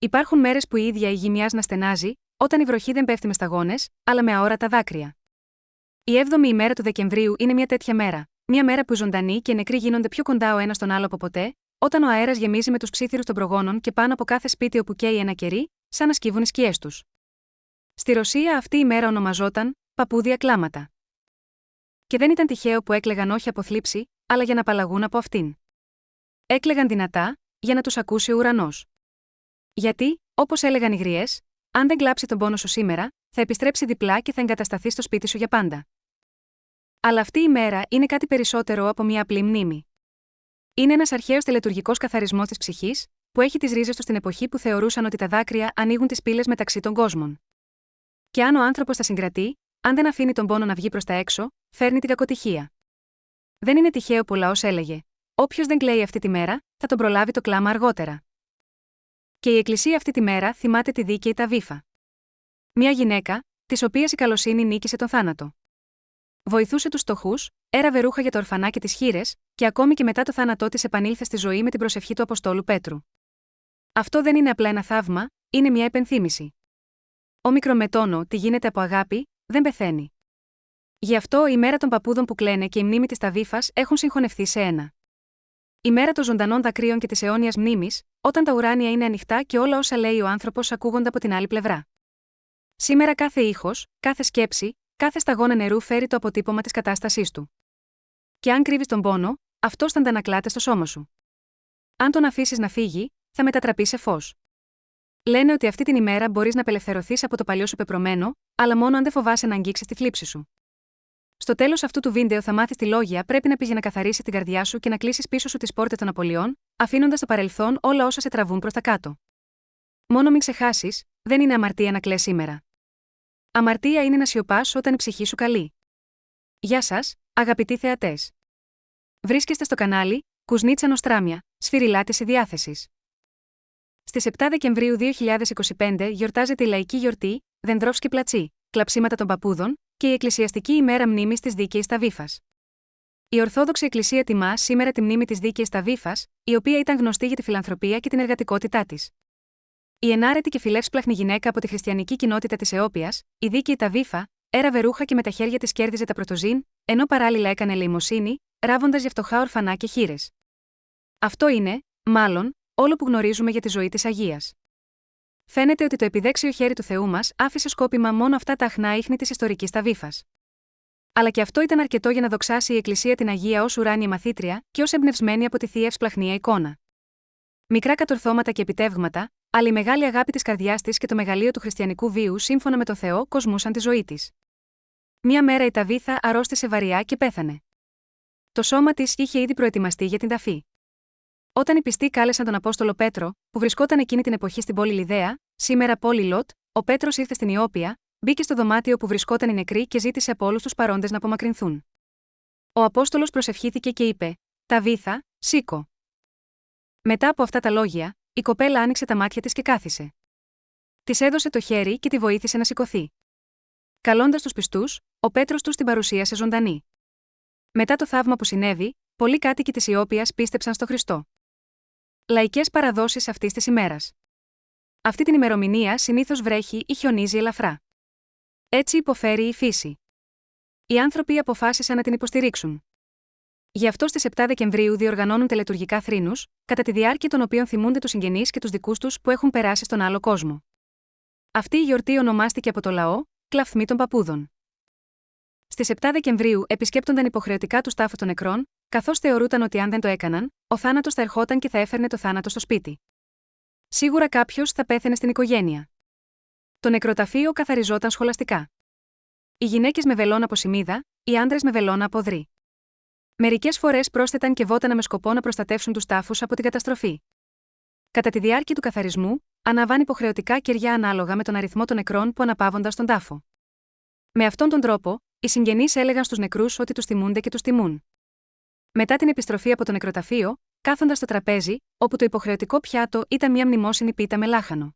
Υπάρχουν μέρες που η ίδια η γη μοιάζει να στενάζει, όταν η βροχή δεν πέφτει με σταγόνες, αλλά με αόρατα δάκρυα. Η 7η ημέρα του Δεκεμβρίου είναι μια τέτοια μέρα, μια μέρα που οι ζωντανοί και οι νεκροί γίνονται πιο κοντά ο ένας στον άλλο από ποτέ, όταν ο αέρας γεμίζει με τους ψίθυρους των προγόνων και πάνω από κάθε σπίτι όπου καίει ένα κερί, σαν να σκύβουν οι σκιές τους. Στη Ρωσία αυτή η μέρα ονομαζόταν παππούδια κλάματα. Και δεν ήταν τυχαίο που έκλαιγαν όχι από θλίψη, αλλά για να απαλλαγούν από αυτήν. Έκλαιγαν δυνατά, για να τους ακούσει ο ουρανός. Γιατί, όπως έλεγαν οι γριές, αν δεν κλάψει τον πόνο σου σήμερα, θα επιστρέψει διπλά και θα εγκατασταθεί στο σπίτι σου για πάντα. Αλλά αυτή η μέρα είναι κάτι περισσότερο από μια απλή μνήμη. Είναι ένας αρχαίος τελετουργικός καθαρισμός της ψυχής, που έχει τις ρίζες του στην εποχή που θεωρούσαν ότι τα δάκρυα ανοίγουν τις πύλες μεταξύ των κόσμων. Και αν ο άνθρωπος τα συγκρατεί, αν δεν αφήνει τον πόνο να βγει προς τα έξω, φέρνει την κακοτυχία. Δεν είναι τυχαίο που ο λαός έλεγε: όποιος δεν κλαίει αυτή τη μέρα, θα τον προλάβει το κλάμα αργότερα. Και η Εκκλησία αυτή τη μέρα θυμάται τη δίκαιη Ταβίφα. Μια γυναίκα, της οποίας η καλοσύνη νίκησε τον θάνατο. Βοηθούσε τους φτωχούς, έραβε ρούχα για τα ορφανά και τις χήρες, και ακόμη και μετά το θάνατό της επανήλθε στη ζωή με την προσευχή του Αποστόλου Πέτρου. Αυτό δεν είναι απλά ένα θαύμα, είναι μια επενθύμηση. Ο μικρομετόνο, τι γίνεται από αγάπη, δεν πεθαίνει. Γι' αυτό η μέρα των παππούδων που κλαίνε και η μνήμη της Ταβίφας έχουν συγχωνευτεί σε ένα. Η μέρα των ζωντανών δακρύων και της αιώνιας μνήμης, όταν τα ουράνια είναι ανοιχτά και όλα όσα λέει ο άνθρωπος ακούγονται από την άλλη πλευρά. Σήμερα κάθε ήχος, κάθε σκέψη, κάθε σταγόνα νερού φέρει το αποτύπωμα της κατάστασής του. Και αν κρύβεις τον πόνο, αυτός θα αντανακλάται στο σώμα σου. Αν τον αφήσεις να φύγει, θα μετατραπεί σε φως. Λένε ότι αυτή την ημέρα μπορείς να απελευθερωθείς από το παλιό σου πεπρωμένο, αλλά μόνο αν δεν φοβάσαι να αγγίξεις τη θλίψη σου. Στο τέλος αυτού του βίντεο θα μάθεις τι λόγια πρέπει να πεις για να καθαρίσεις την καρδιά σου και να κλείσεις πίσω σου τις πόρτες των απολειών, αφήνοντας στο παρελθόν όλα όσα σε τραβούν προς τα κάτω. Μόνο μην ξεχάσεις, δεν είναι αμαρτία να κλαις σήμερα. Αμαρτία είναι να σιωπάς όταν η ψυχή σου καλεί. Γεια σας, αγαπητοί θεατές. Βρίσκεστε στο κανάλι Κουζνίτσα Νοστράμια, σφυριλάτηση διάθεσης. Στις 7 Δεκεμβρίου 2025 γιορτάζεται η λαϊκή γιορτή, Δενδρόφσκι Πλατσί, κλαψίματα των παππούδων, και η εκκλησιαστική ημέρα μνήμης της δίκαιης Ταβίφας. Η Ορθόδοξη Εκκλησία τιμά σήμερα τη μνήμη της δίκαιης Ταβίφας, η οποία ήταν γνωστή για τη φιλανθρωπία και την εργατικότητά της. Η ενάρετη και φιλεύσπλαχνη γυναίκα από τη χριστιανική κοινότητα της Εόπιας, η δίκαιη Ταβίφα, έραβε ρούχα και με τα χέρια της κέρδιζε τα πρωτοζήν, ενώ παράλληλα έκανε ελεημοσύνη, ράβοντας για φτωχά ορφανά και χήρες. Αυτό είναι, μάλλον, όλο που γνωρίζουμε για τη ζωή της Αγίας. Φαίνεται ότι το επιδέξιο χέρι του Θεού μας άφησε σκόπιμα μόνο αυτά τα αχνά ίχνη της ιστορικής Ταβίφας. Αλλά και αυτό ήταν αρκετό για να δοξάσει η Εκκλησία την Αγία ως ουράνια μαθήτρια και ως εμπνευσμένη από τη θεία ευσπλαχνία εικόνα. Μικρά κατορθώματα και επιτεύγματα, αλλά η μεγάλη αγάπη της καρδιάς της και το μεγαλείο του χριστιανικού βίου σύμφωνα με τον Θεό κοσμούσαν τη ζωή της. Μια μέρα η Ταβίθα αρρώστησε βαριά και πέθανε. Το σώμα της είχε ήδη προετοιμαστεί για την ταφή. Όταν οι πιστοί κάλεσαν τον Απόστολο Πέτρο, που βρισκόταν εκείνη την εποχή στην πόλη Λιδέα, σήμερα πόλη Λότ, ο Πέτρος ήρθε στην Ιόπια, μπήκε στο δωμάτιο που βρισκόταν οι νεκροί και ζήτησε από όλους τους παρόντες να απομακρυνθούν. Ο Απόστολος προσευχήθηκε και είπε: Ταβίθα, σήκω. Μετά από αυτά τα λόγια, η κοπέλα άνοιξε τα μάτια της και κάθισε. Της έδωσε το χέρι και τη βοήθησε να σηκωθεί. Καλώντας τους πιστούς, ο Πέτρος τους την παρουσίασε ζωντανή. Μετά το θαύμα που συνέβη, πολλοί κάτοικοι της Ιόπιας πίστεψαν στο Χριστό. Λαϊκές παραδόσεις αυτής της ημέρας. Αυτή την ημερομηνία συνήθως βρέχει ή χιονίζει ελαφρά. Έτσι υποφέρει η φύση. Οι άνθρωποι αποφάσισαν να την υποστηρίξουν. Γι' αυτό στις 7 Δεκεμβρίου διοργανώνουν τελετουργικά θρήνους, κατά τη διάρκεια των οποίων θυμούνται τους συγγενείς και τους δικούς τους που έχουν περάσει στον άλλο κόσμο. Αυτή η γιορτή ονομάστηκε από το λαό Κλαυθμή των Παππούδων. Στις 7 Δεκεμβρίου επισκέπτονταν υποχρεωτικά τους τάφους των νεκρών, καθώς θεωρούταν ότι αν δεν το έκαναν, ο θάνατος θα ερχόταν και θα έφερνε το θάνατο στο σπίτι. Σίγουρα κάποιος θα πέθαινε στην οικογένεια. Το νεκροταφείο καθαριζόταν σχολαστικά. Οι γυναίκες με βελόνα από σιμίδα, οι άντρες με βελόνα από οδρύ. Μερικές φορές πρόσθεταν και βότανα με σκοπό να προστατεύσουν τους τάφους από την καταστροφή. Κατά τη διάρκεια του καθαρισμού, αναβάν υποχρεωτικά κεριά ανάλογα με τον αριθμό των νεκρών που αναπαύονταν στον τάφο. Με αυτόν τον τρόπο, οι συγγενείς έλεγαν στους νεκρούς ότι τους τιμούνται και τους τιμούν. Μετά την επιστροφή από το νεκροταφείο, κάθοντας στο τραπέζι, όπου το υποχρεωτικό πιάτο ήταν μια μνημόσυνη πίτα με λάχανο.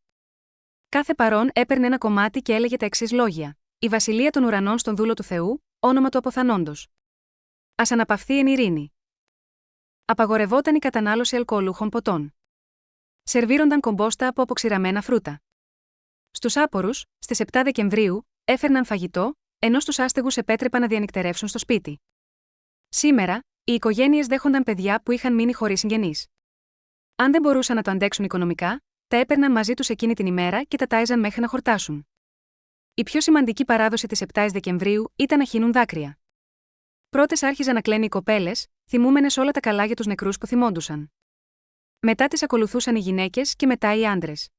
Κάθε παρόν έπαιρνε ένα κομμάτι και έλεγε τα εξής λόγια: Η βασιλεία των ουρανών στον δούλο του Θεού, όνομα του αποθανόντος. Ας αναπαυθεί εν ειρήνη. Απαγορευόταν η κατανάλωση αλκοολούχων ποτών. Σερβίρονταν κομπόστα από αποξηραμένα φρούτα. Στους άπορους, στις 7 Δεκεμβρίου, έφερναν φαγητό, ενώ στους άστεγους επέτρεπαν να διανυκτερεύσουν στο σπίτι. Σήμερα, οι οικογένειες δέχονταν παιδιά που είχαν μείνει χωρίς συγγενείς. Αν δεν μπορούσαν να το αντέξουν οικονομικά, τα έπαιρναν μαζί τους εκείνη την ημέρα και τα τάιζαν μέχρι να χορτάσουν. Η πιο σημαντική παράδοση της 7 Δεκεμβρίου ήταν να χύνουν δάκρυα. Πρώτες άρχιζαν να κλαίνουν οι κοπέλες, θυμούμενες όλα τα καλά για τους νεκρούς που θυμόντουσαν. Μετά τις ακολουθούσαν οι γυναίκες και μετά οι άντρες.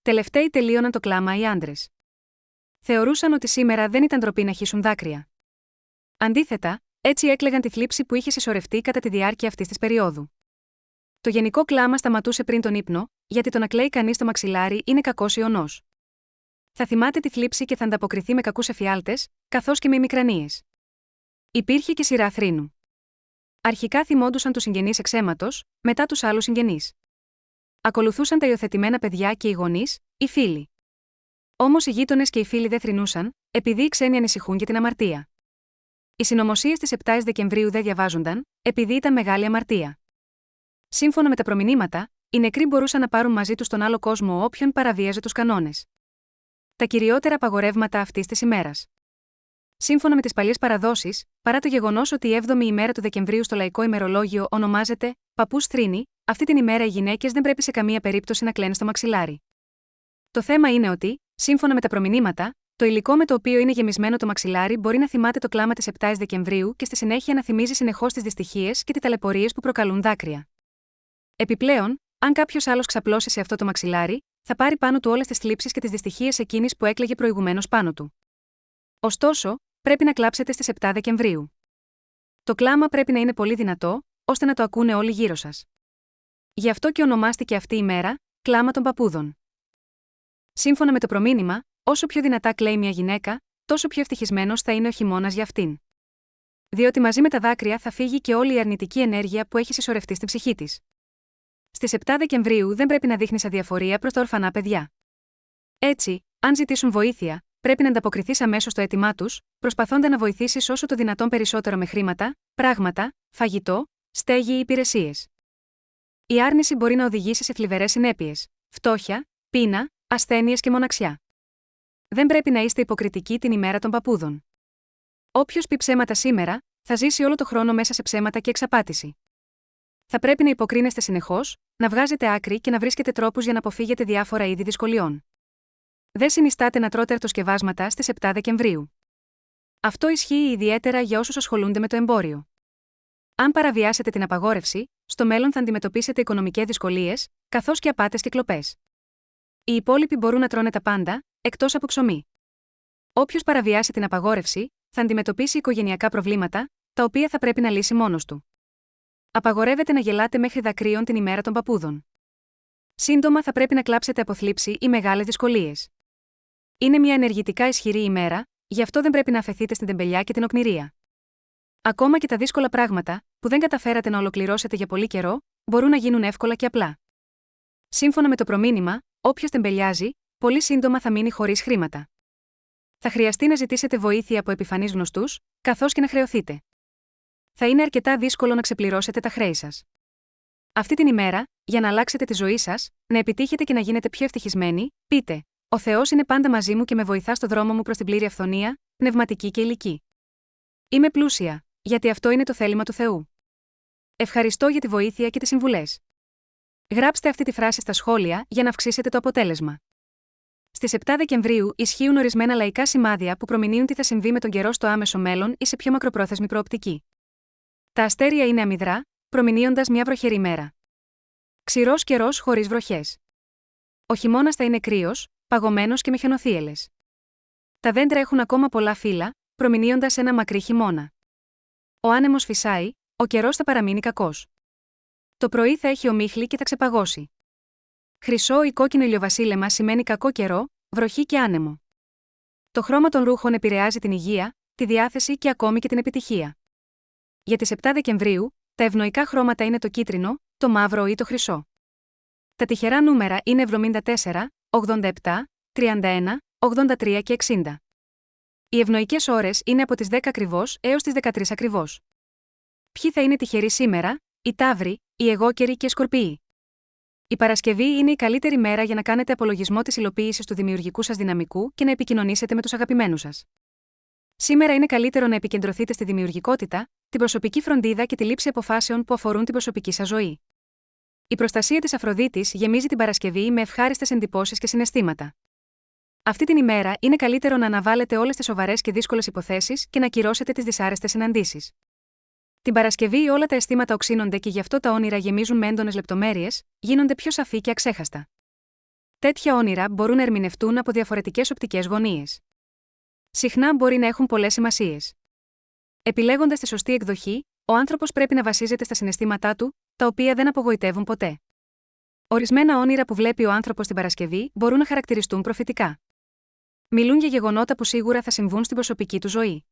Τελευταίοι τελείωναν το κλάμα οι άντρες. Θεωρούσαν ότι σήμερα δεν ήταν ντροπή να χύσουν δάκρυα. Αντίθετα, έτσι έκλαιγαν τη θλίψη που είχε συσσωρευτεί κατά τη διάρκεια αυτής της περίοδου. Το γενικό κλάμα σταματούσε πριν τον ύπνο, γιατί το να κλαίει κανείς στο μαξιλάρι είναι κακός ιονός. Θα θυμάται τη θλίψη και θα ανταποκριθεί με κακούς εφιάλτες, καθώς και με ημικρανίες. Υπήρχε και σειρά θρήνου. Αρχικά θυμόντουσαν τους συγγενείς εξ αίματος, μετά τους άλλους συγγενείς. Ακολουθούσαν τα υιοθετημένα παιδιά και οι γονείς, οι φίλοι. Όμως οι γείτονες και οι φίλοι δεν θρηνούσαν, επειδή οι ξένοι ανησυχούν για την αμαρτία. Οι συνωμοσίες της 7 Δεκεμβρίου δεν διαβάζονταν, επειδή ήταν μεγάλη αμαρτία. Σύμφωνα με τα προμηνύματα, οι νεκροί μπορούσαν να πάρουν μαζί τους στον άλλο κόσμο όποιον παραβίαζε τους κανόνες. Τα κυριότερα απαγορεύματα αυτής της ημέρας. Σύμφωνα με τις παλιές παραδόσεις, παρά το γεγονός ότι η 7η ημέρα του Δεκεμβρίου στο λαϊκό ημερολόγιο ονομάζεται Παππούς Θρήνη, αυτή την ημέρα οι γυναίκες δεν πρέπει σε καμία περίπτωση να κλαίνουν στο μαξιλάρι. Το θέμα είναι ότι, σύμφωνα με τα προμηνύματα, το υλικό με το οποίο είναι γεμισμένο το μαξιλάρι μπορεί να θυμάται το κλάμα της 7 Δεκεμβρίου και στη συνέχεια να θυμίζει συνεχώς τις δυστυχίες και τις ταλαιπωρίες που προκαλούν δάκρυα. Επιπλέον, αν κάποιος άλλος ξαπλώσει σε αυτό το μαξιλάρι, θα πάρει πάνω του όλες τις θλίψεις και τις δυστυχίες εκείνης που έκλαιγε προηγουμένως πάνω του. Ωστόσο, πρέπει να κλάψετε στις 7 Δεκεμβρίου. Το κλάμα πρέπει να είναι πολύ δυνατό, ώστε να το ακούνε όλοι γύρω σας. Γι' αυτό και ονομάστηκε αυτή η μέρα κλάμα των παππούδων. Σύμφωνα με το προμήνυμα, όσο πιο δυνατά κλαίει μια γυναίκα, τόσο πιο ευτυχισμένος θα είναι ο χειμώνας για αυτήν. Διότι μαζί με τα δάκρυα θα φύγει και όλη η αρνητική ενέργεια που έχει συσσωρευτεί στην ψυχή της. Στις 7 Δεκεμβρίου δεν πρέπει να δείχνεις αδιαφορία προς τα ορφανά παιδιά. Έτσι, αν ζητήσουν βοήθεια, πρέπει να ανταποκριθείς αμέσως στο αίτημά τους, προσπαθώντας να βοηθήσεις όσο το δυνατόν περισσότερο με χρήματα, πράγματα, φαγητό, στέγη ή υπηρεσίες. Η άρνηση μπορεί να οδηγήσει σε θλιβερές συνέπειες, φτώχεια, πείνα, ασθένειες και μοναξιά. Δεν πρέπει να είστε υποκριτικοί την ημέρα των παππούδων. Όποιος πει ψέματα σήμερα, θα ζήσει όλο το χρόνο μέσα σε ψέματα και εξαπάτηση. Θα πρέπει να υποκρίνεστε συνεχώς, να βγάζετε άκρη και να βρίσκετε τρόπους για να αποφύγετε διάφορα είδη δυσκολιών. Δεν συνιστάτε να τρώτε αρτοσκευάσματα στις 7 Δεκεμβρίου. Αυτό ισχύει ιδιαίτερα για όσους ασχολούνται με το εμπόριο. Αν παραβιάσετε την απαγόρευση, στο μέλλον θα αντιμετωπίσετε οικονομικές δυσκολίες, καθώς και απάτες και κλοπές. Οι υπόλοιποι μπορούν να τρώνε τα πάντα, εκτός από ψωμί. Όποιος παραβιάσει την απαγόρευση, θα αντιμετωπίσει οικογενειακά προβλήματα, τα οποία θα πρέπει να λύσει μόνος του. Απαγορεύεται να γελάτε μέχρι δακρύων την ημέρα των παππούδων. Σύντομα θα πρέπει να κλάψετε από θλίψη ή μεγάλες δυσκολίες. Είναι μια ενεργητικά ισχυρή ημέρα, γι' αυτό δεν πρέπει να αφεθείτε στην τεμπελιά και την οκνηρία. Ακόμα και τα δύσκολα πράγματα, που δεν καταφέρατε να ολοκληρώσετε για πολύ καιρό, μπορούν να γίνουν εύκολα και απλά. Σύμφωνα με το προμήνυμα, όποιος τεμπελιάζει, πολύ σύντομα θα μείνει χωρίς χρήματα. Θα χρειαστεί να ζητήσετε βοήθεια από επιφανείς γνωστούς, καθώς και να χρεωθείτε. Θα είναι αρκετά δύσκολο να ξεπληρώσετε τα χρέη σας. Αυτή την ημέρα, για να αλλάξετε τη ζωή σας, να επιτύχετε και να γίνετε πιο ευτυχισμένοι, πείτε: Ο Θεός είναι πάντα μαζί μου και με βοηθά στο δρόμο μου προς την πλήρη αυθονία, πνευματική και υλική. Είμαι πλούσια, γιατί αυτό είναι το θέλημα του Θεού. Ευχαριστώ για τη βοήθεια και τις συμβουλές. Γράψτε αυτή τη φράση στα σχόλια για να αυξήσετε το αποτέλεσμα. Στις 7 Δεκεμβρίου ισχύουν ορισμένα λαϊκά σημάδια που προμηνύουν τι θα συμβεί με τον καιρό στο άμεσο μέλλον ή σε πιο μακροπρόθεσμη προοπτική. Τα αστέρια είναι αμυδρά, προμηνύοντας μια βροχερή μέρα. Ξηρός καιρός χωρίς βροχές. Ο χειμώνας θα είναι κρύος, παγωμένος και με χιονοθύελλες. Τα δέντρα έχουν ακόμα πολλά φύλλα, προμηνύοντας ένα μακρύ χειμώνα. Ο άνεμος φυσάει, ο καιρός θα παραμείνει κακός. Το πρωί θα έχει ομίχλη και θα ξεπαγώσει. Χρυσό ή κόκκινο ηλιοβασίλεμα σημαίνει κακό καιρό, βροχή και άνεμο. Το χρώμα των ρούχων επηρεάζει την υγεία, τη διάθεση και ακόμη και την επιτυχία. Για τις 7 Δεκεμβρίου, τα ευνοϊκά χρώματα είναι το κίτρινο, το μαύρο ή το χρυσό. Τα τυχερά νούμερα είναι 74, 87, 31, 83 και 60. Οι ευνοϊκές ώρες είναι από τις 10 ακριβώς έως τις 13 ακριβώς. Ποιοι θα είναι τυχεροί σήμερα? Οι Ταύροι, οι Αιγόκεροι και οι Σκορπιοί. Η Παρασκευή είναι η καλύτερη μέρα για να κάνετε απολογισμό της υλοποίησης του δημιουργικού σας δυναμικού και να επικοινωνήσετε με τους αγαπημένους σας. Σήμερα είναι καλύτερο να επικεντρωθείτε στη δημιουργικότητα, την προσωπική φροντίδα και τη λήψη αποφάσεων που αφορούν την προσωπική σας ζωή. Η προστασία της Αφροδίτης γεμίζει την Παρασκευή με ευχάριστες εντυπώσεις και συναισθήματα. Αυτή την ημέρα είναι καλύτερο να αναβάλλετε όλες τις σοβαρές και δύσκολες υποθέσεις και να ακυρώσετε τις δυσάρεστες συναντήσεις. Την Παρασκευή όλα τα αισθήματα οξύνονται και γι' αυτό τα όνειρα γεμίζουν με έντονες λεπτομέρειες, γίνονται πιο σαφή και αξέχαστα. Τέτοια όνειρα μπορούν να ερμηνευτούν από διαφορετικές οπτικές γωνίες. Συχνά μπορεί να έχουν πολλές σημασίες. Επιλέγοντας τη σωστή εκδοχή, ο άνθρωπος πρέπει να βασίζεται στα συναισθήματά του, τα οποία δεν απογοητεύουν ποτέ. Ορισμένα όνειρα που βλέπει ο άνθρωπος την Παρασκευή μπορούν να χαρακτηριστούν προφητικά. Μιλούν για γεγονότα που σίγουρα θα συμβούν στην προσωπική του ζωή.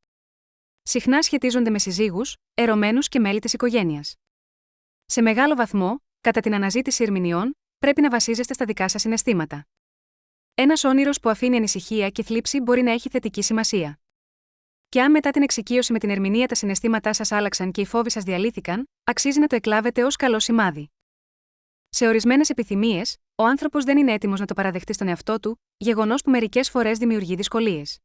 Συχνά σχετίζονται με συζύγους, ερωμένους και μέλη της οικογένειας. Σε μεγάλο βαθμό, κατά την αναζήτηση ερμηνειών, πρέπει να βασίζεστε στα δικά σας συναισθήματα. Ένας όνειρος που αφήνει ανησυχία και θλίψη μπορεί να έχει θετική σημασία. Και αν μετά την εξοικείωση με την ερμηνεία τα συναισθήματά σας άλλαξαν και οι φόβοι σας διαλύθηκαν, αξίζει να το εκλάβετε ως καλό σημάδι. Σε ορισμένες επιθυμίες, ο άνθρωπος δεν είναι έτοιμος να το παραδεχτεί στον εαυτό του, γεγονός που μερικές φορές δημιουργεί δυσκολίες.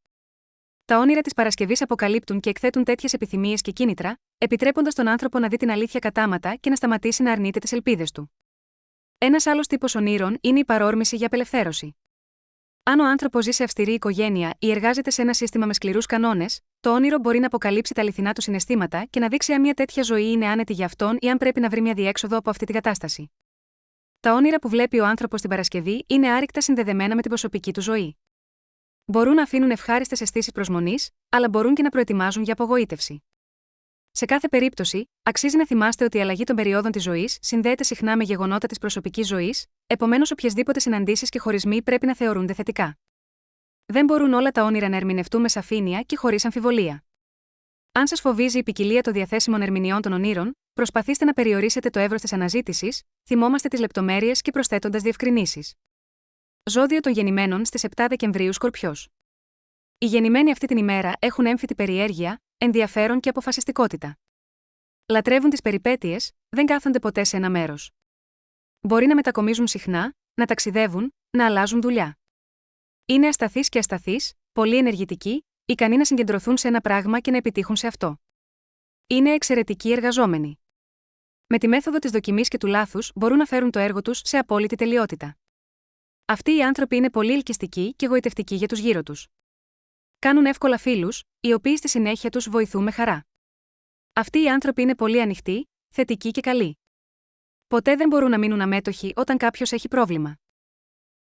Τα όνειρα της Παρασκευής αποκαλύπτουν και εκθέτουν τέτοιες επιθυμίες και κίνητρα, επιτρέποντας τον άνθρωπο να δει την αλήθεια κατάματα και να σταματήσει να αρνείται τις ελπίδες του. Ένας άλλος τύπος ονείρων είναι η παρόρμηση για απελευθέρωση. Αν ο άνθρωπος ζει σε αυστηρή οικογένεια ή εργάζεται σε ένα σύστημα με σκληρούς κανόνες, το όνειρο μπορεί να αποκαλύψει τα αληθινά του συναισθήματα και να δείξει αν μια τέτοια ζωή είναι άνετη για αυτόν ή αν πρέπει να βρει μια διέξοδο από αυτή την κατάσταση. Τα όνειρα που βλέπει ο άνθρωπος την Παρασκευή είναι άρρηκτα συνδεδεμένα με την προσωπική του ζωή. Μπορούν να αφήνουν ευχάριστες αισθήσεις προσμονής, αλλά μπορούν και να προετοιμάζουν για απογοήτευση. Σε κάθε περίπτωση, αξίζει να θυμάστε ότι η αλλαγή των περιόδων της ζωής συνδέεται συχνά με γεγονότα της προσωπικής ζωής, επομένως οποιασδήποτε συναντήσεις και χωρισμοί πρέπει να θεωρούνται θετικά. Δεν μπορούν όλα τα όνειρα να ερμηνευτούν με σαφήνεια και χωρίς αμφιβολία. Αν σας φοβίζει η ποικιλία των διαθέσιμων ερμηνειών των ονείρων, προσπαθήστε να περιορίσετε το εύρος της αναζήτησης, θυμόμαστε τις λεπτομέρειες και προσθέτοντας διευκρινήσεις. Ζώδιο των γεννημένων στις 7 Δεκεμβρίου Σκορπιός. Οι γεννημένοι αυτή την ημέρα έχουν έμφυτη περιέργεια, ενδιαφέρον και αποφασιστικότητα. Λατρεύουν τις περιπέτειες, δεν κάθονται ποτέ σε ένα μέρος. Μπορεί να μετακομίζουν συχνά, να ταξιδεύουν, να αλλάζουν δουλειά. Είναι ασταθείς και ασταθείς, πολύ ενεργητικοί, ικανοί να συγκεντρωθούν σε ένα πράγμα και να επιτύχουν σε αυτό. Είναι εξαιρετικοί εργαζόμενοι. Με τη μέθοδο της δοκιμής και του λάθους μπορούν να φέρουν το έργο τους σε απόλυτη τελειότητα. Αυτοί οι άνθρωποι είναι πολύ ελκυστικοί και γοητευτικοί για τους γύρω τους. Κάνουν εύκολα φίλους, οι οποίοι στη συνέχεια τους βοηθούν με χαρά. Αυτοί οι άνθρωποι είναι πολύ ανοιχτοί, θετικοί και καλοί. Ποτέ δεν μπορούν να μείνουν αμέτωχοι όταν κάποιος έχει πρόβλημα.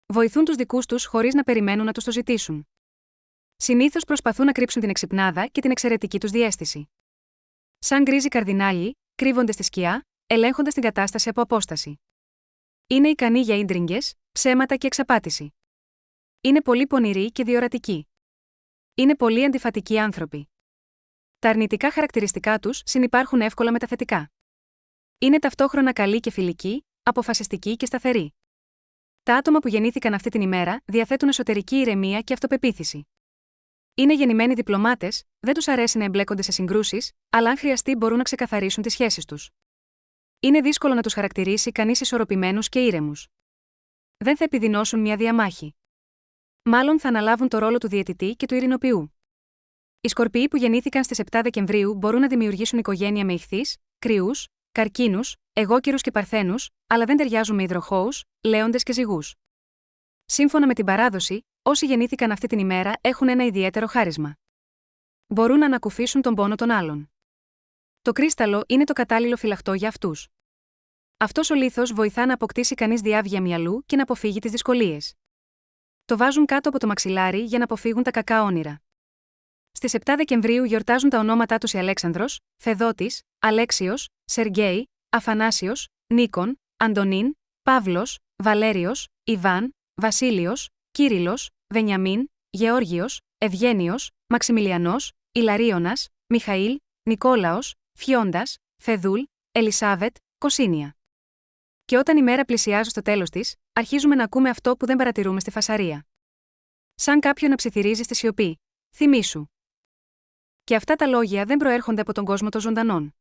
Βοηθούν τους δικούς τους χωρίς να περιμένουν να τους το ζητήσουν. Συνήθως προσπαθούν να κρύψουν την εξυπνάδα και την εξαιρετική τους διαίσθηση. Σαν γκρίζοι καρδινάλοι, κρύβονται στη σκιά, ελέγχοντας την κατάσταση από απόσταση. Είναι ικανοί για ίντριγκες, ψέματα και εξαπάτηση. Είναι πολύ πονηροί και διορατικοί. Είναι πολύ αντιφατικοί άνθρωποι. Τα αρνητικά χαρακτηριστικά τους συνυπάρχουν εύκολα με τα θετικά. Είναι ταυτόχρονα καλοί και φιλικοί, αποφασιστικοί και σταθεροί. Τα άτομα που γεννήθηκαν αυτή την ημέρα διαθέτουν εσωτερική ηρεμία και αυτοπεποίθηση. Είναι γεννημένοι διπλωμάτες, δεν τους αρέσει να εμπλέκονται σε συγκρούσεις, αλλά αν χρειαστεί μπορούν να ξεκαθαρίσουν τις σχέσεις τους. Είναι δύσκολο να τους χαρακτηρίσει κανείς ισορροπημένους και ήρεμους. Δεν θα επιδεινώσουν μια διαμάχη. Μάλλον θα αναλάβουν το ρόλο του διαιτητή και του ειρηνοποιού. Οι Σκορπιοί που γεννήθηκαν στις 7 Δεκεμβρίου μπορούν να δημιουργήσουν οικογένεια με ιχθύς, κρυούς, καρκίνους, αιγόκυρους και παρθένους, αλλά δεν ταιριάζουν με υδροχόους, λέοντες και ζυγούς. Σύμφωνα με την παράδοση, όσοι γεννήθηκαν αυτή την ημέρα έχουν ένα ιδιαίτερο χάρισμα. Μπορούν να ανακουφίσουν τον πόνο των άλλων. Το κρίσταλο είναι το κατάλληλο φυλαχτό για αυτούς. Αυτός ο λίθος βοηθά να αποκτήσει κανείς διάβγεια μυαλού και να αποφύγει τις δυσκολίες. Το βάζουν κάτω από το μαξιλάρι για να αποφύγουν τα κακά όνειρα. Στις 7 Δεκεμβρίου γιορτάζουν τα ονόματά τους οι Αλέξανδρος, Θεδότης, Αλέξιος, Σεργέη, Αφανάσιος, Νίκον, Αντωνίν, Παύλος, Βαλέριος, Ιβάν, Βασίλειος, Κύριλλος, Βενιαμίν, Γεώργιος, Ευγένιος, Μαξιμιλιανός, Ιλαρίωνας, Μιχαήλ, Νικόλαος, Φιόντας, Φεδούλ, Ελισάβετ, Κοσίνια. Και όταν η μέρα πλησιάζει στο τέλος της, αρχίζουμε να ακούμε αυτό που δεν παρατηρούμε στη φασαρία. Σαν κάποιον να ψιθυρίζει στη σιωπή. Θυμήσου. Και αυτά τα λόγια δεν προέρχονται από τον κόσμο των ζωντανών.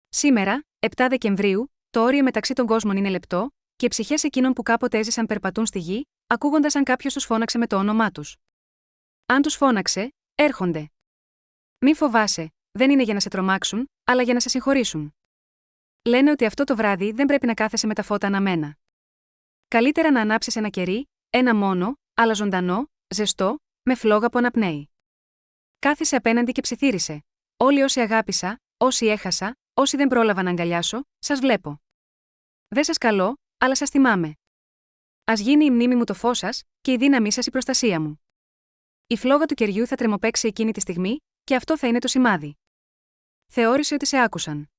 Σήμερα, 7 Δεκεμβρίου, το όριο μεταξύ των κόσμων είναι λεπτό, και οι ψυχές εκείνων που κάποτε έζησαν περπατούν στη γη, ακούγοντας αν κάποιος τους φώναξε με το όνομά τους. Αν τους φώναξε, έρχονται. Μη φοβάσαι, δεν είναι για να σε τρομάξουν, αλλά για να σε συγχωρήσουν. Λένε ότι αυτό το βράδυ δεν πρέπει να κάθεσαι με τα φώτα αναμένα. Καλύτερα να ανάψεις ένα κερί, ένα μόνο, αλλά ζωντανό, ζεστό, με φλόγα που αναπνέει. Κάθισε απέναντι και ψιθύρισε. Όλοι όσοι αγάπησα, όσοι έχασα, όσοι δεν πρόλαβα να αγκαλιάσω, σας βλέπω. Δεν σας καλώ, αλλά σας θυμάμαι. Ας γίνει η μνήμη μου το φως σας, και η δύναμή σας η προστασία μου. Η φλόγα του κεριού θα τρεμοπαίξει εκείνη τη στιγμή, και αυτό θα είναι το σημάδι. Θεώρησε ότι σε άκουσαν.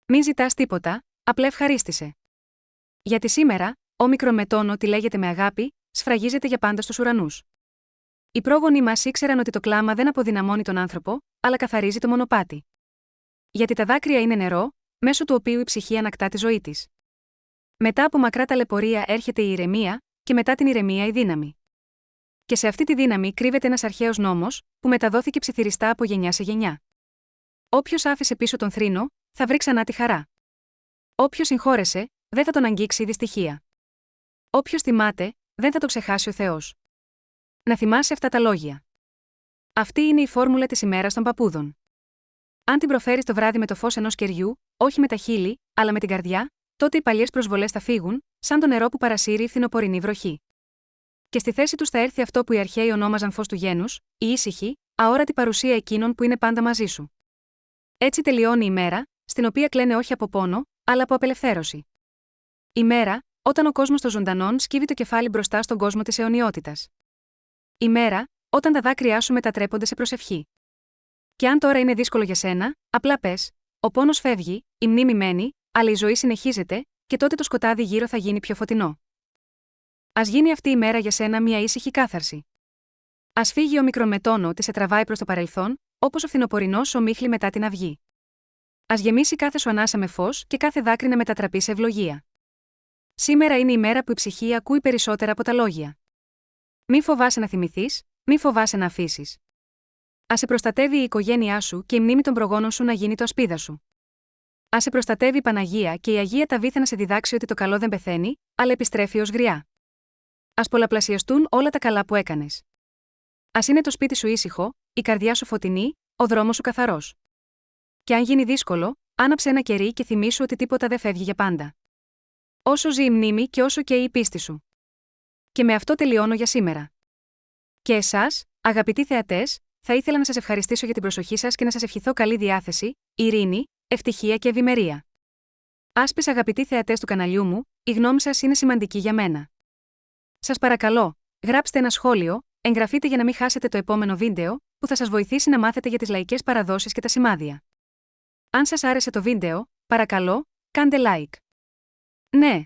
Μην ζητάς τίποτα, απλά ευχαρίστησε. Γιατί σήμερα, όμικρον με τόνο ότι λέγεται με αγάπη, σφραγίζεται για πάντα στους ουρανούς. Οι πρόγονοι μας ήξεραν ότι το κλάμα δεν αποδυναμώνει τον άνθρωπο, αλλά καθαρίζει το μονοπάτι. Γιατί τα δάκρυα είναι νερό, μέσω του οποίου η ψυχή ανακτά τη ζωή της. Μετά από μακρά ταλαιπωρία έρχεται η ηρεμία, και μετά την ηρεμία η δύναμη. Και σε αυτή τη δύναμη κρύβεται ένας αρχαίος νόμος, που μεταδόθηκε ψιθυριστά από γενιά σε γενιά. Όποιος άφησε πίσω τον θρήνο, θα βρει ξανά τη χαρά. Όποιος συγχώρεσε, δεν θα τον αγγίξει η δυστυχία. Όποιος θυμάται, δεν θα το ξεχάσει ο Θεός. Να θυμάσαι αυτά τα λόγια. Αυτή είναι η φόρμουλα της ημέρας των παππούδων. Αν την προφέρεις το βράδυ με το φως ενός κεριού, όχι με τα χείλη, αλλά με την καρδιά, τότε οι παλιές προσβολές θα φύγουν, σαν το νερό που παρασύρει η φθινοπορεινή βροχή. Και στη θέση τους θα έρθει αυτό που οι αρχαίοι ονόμαζαν φως του γένους, η ήσυχη, αόρατη παρουσία εκείνων που είναι πάντα μαζί σου. Έτσι τελειώνει η μέρα, στην οποία κλαίνε όχι από πόνο, αλλά από απελευθέρωση. Η μέρα, όταν ο κόσμος των ζωντανών σκύβει το κεφάλι μπροστά στον κόσμο της αιωνιότητας. Η μέρα, όταν τα δάκρυά σου μετατρέπονται σε προσευχή. Και αν τώρα είναι δύσκολο για σένα, απλά πες: ο πόνος φεύγει, η μνήμη μένει, αλλά η ζωή συνεχίζεται, και τότε το σκοτάδι γύρω θα γίνει πιο φωτεινό. Ας γίνει αυτή η μέρα για σένα μια ήσυχη κάθαρση. Ας φύγει ο μικρομετόνο ότι σε τραβάει προς το παρελθόν, όπως ο φθινοπορεινός ομίχλη μετά την αυγή. Ας γεμίσει κάθε σου ανάσα με φως και κάθε δάκρυ να μετατραπεί σε ευλογία. Σήμερα είναι η μέρα που η ψυχή ακούει περισσότερα από τα λόγια. Μη φοβάσαι να θυμηθείς, μη φοβάσαι να αφήσεις. Ας σε προστατεύει η οικογένειά σου και η μνήμη των προγόνων σου να γίνει το ασπίδα σου. Ας σε προστατεύει η Παναγία και η Αγία Ταβίθα να σε διδάξει ότι το καλό δεν πεθαίνει, αλλά επιστρέφει ως γριά. Ας πολλαπλασιαστούν όλα τα καλά που έκανες. Ας είναι το σπίτι σου ήσυχο, η καρδιά σου φωτεινή, ο δρόμος σου καθαρός. Και αν γίνει δύσκολο, άναψε ένα κερί και θυμήσου ότι τίποτα δεν φεύγει για πάντα. Όσο ζει η μνήμη και όσο καίει η πίστη σου. Και με αυτό τελειώνω για σήμερα. Και εσάς, αγαπητοί θεατές, θα ήθελα να σας ευχαριστήσω για την προσοχή σας και να σας ευχηθώ καλή διάθεση, ειρήνη, ευτυχία και ευημερία. Άσπες αγαπητοί θεατές του καναλιού μου, η γνώμη σας είναι σημαντική για μένα. Σας παρακαλώ, γράψτε ένα σχόλιο, εγγραφείτε για να μην χάσετε το επόμενο βίντεο, που θα σας βοηθήσει να μάθετε για τις λαϊκές παραδόσεις και τα σημάδια. Αν σας άρεσε το βίντεο, παρακαλώ, κάντε like. Ναι,